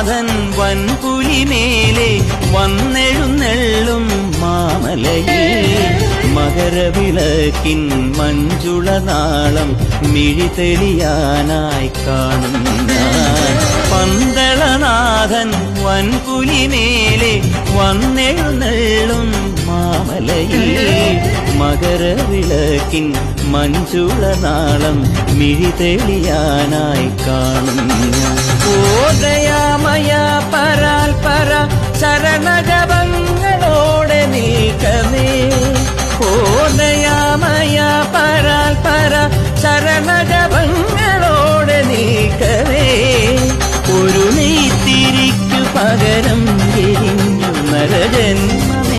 മംഗളനാഥൻ വൻപുലിമേലെ വന്നെഴുന്നെള്ളും മാമലയിൽ മകരവിളക്കിൻ മഞ്ജുളനാളം മിഴിതെളിയാനായി കാണുന്ന പന്തളനാഥൻ വൻപുലിമേലെ വന്നെഴുന്നെള്ളും മാമലയിൽ മകരവിളക്കിൻ മഞ്ജുളനാളം മിഴിതെളിയാനായി കാണുന്ന ഓദയാമയ പരാൽ പര ചരണജപങ്ങളോടെ നീക്കമേ ഓദയാമയ പരാൽ പര ചരണജപങ്ങൾ